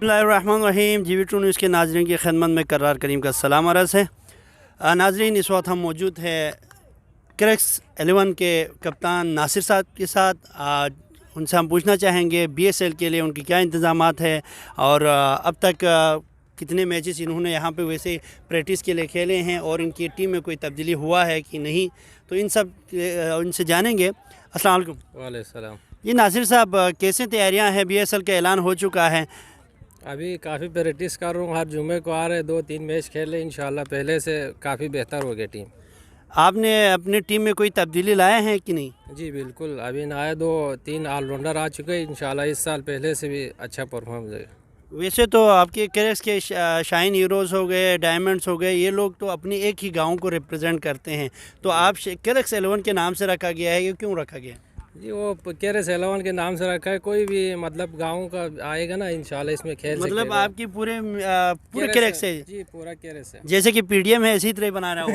बिस्मिल्लाहिर्रहमानिर्रहीम। GV2 news के नाज़रीन की खिदमत में करार करीम का सलाम अर्ज़ है। नाज़रीन, इस वक्त हम मौजूद है क्रिक्स 11 के कप्तान नासिर साहब के साथ। उनसे हम पूछना चाहेंगे BSL के लिए उनके क्या इंतज़ामात है और अब तक कितने मैचेस इन्होंने यहाँ पे वैसे प्रैक्टिस के लिए खेले हैं और इनकी टीम में कोई तब्दीली हुआ है कि नहीं, तो इन सब उनसे जानेंगे। अस्सलाम वालेकुम। वालेकुम। जी नासिर साहब, कैसे तैयारियाँ हैं? BSL का ऐलान हो चुका है। अभी काफ़ी प्रैक्टिस कर रहा हूँ, हर जुमे को आ रहे 2-3 मैच खेले, इंशाल्लाह पहले से काफ़ी बेहतर हो गई टीम। आपने अपनी टीम में कोई तब्दीली लाए हैं कि नहीं? जी बिल्कुल, अभी नए 2-3 ऑलराउंडर आ चुके हैं, इंशाल्लाह इस साल पहले से भी अच्छा परफॉर्म देगा। वैसे तो आपके क्रिक्स के शाइन हीरोज़ हो गए, डायमंड्स हो गए, ये लोग तो अपनी एक ही गांव को रिप्रेजेंट करते हैं, तो आप क्रिक्स 11 के नाम से रखा गया है, ये क्यों रखा गया है? जी वो KRS 11 के नाम से रखा है, कोई भी मतलब गाँव का आएगा ना इंशाल्लाह इसमें खेल मतलब सकेगा। आपकी पूरे क्रिक्स है, जी पूरा KRS है। जैसे कि PDM है इसी तरह बना रहा हूँ।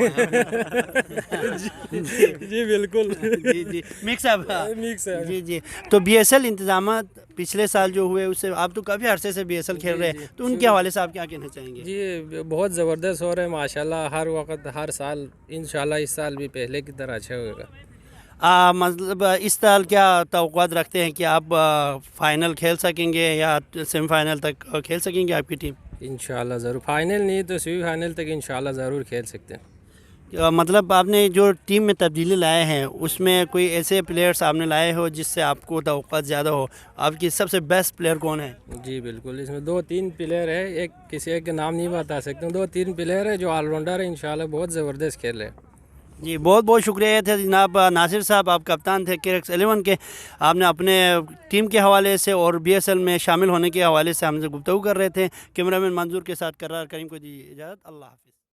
जी बिल्कुल। जी जी, मिक्स अप। मिक्स है। जी जी, तो BSL इंतजामात पिछले साल जो हुए उससे आप तो काफ़ी अरसे से BSL खेल रहे हैं, तो उनके हवाले से आप क्या कहना चाहेंगे? जी बहुत ज़बरदस्त हो रहा है माशाल्लाह, हर वक्त हर साल, इंशाल्लाह इस साल भी पहले की तरह अच्छा होगा। मतलब इस साल क्या तवक्कुआत रखते हैं कि आप फाइनल खेल सकेंगे या सेमीफाइनल तक खेल सकेंगे आपकी टीम? इंशाल्लाह ज़रूर, फाइनल नहीं तो सेमीफाइनल तक इंशाल्लाह ज़रूर खेल सकते हैं। मतलब आपने जो टीम में तब्दीली लाए हैं उसमें कोई ऐसे प्लेयर्स आपने लाए हो जिससे आपको तवक्कुआत ज़्यादा हो? आपकी सबसे बेस्ट प्लेयर कौन है? जी बिल्कुल, इसमें 2-3 प्लेयर है, एक किसी एक के नाम नहीं बता सकते हूँ, 2-3 प्लेयर है जो ऑलराउंडर है, इंशाल्लाह बहुत ज़बरदस्त खेल रहे हैं। जी बहुत बहुत शुक्रिया थे जनाब नासिर साहब, आप कप्तान थे क्रिक्स 11 के। आपने अपने टीम के हवाले से और BSL में शामिल होने के हवाले से हमसे गुफ्तगू कर रहे थे। कैमरामैन मंजूर के साथ करार करीम को दी इजाज़त। अल्लाह हाफ़िज़।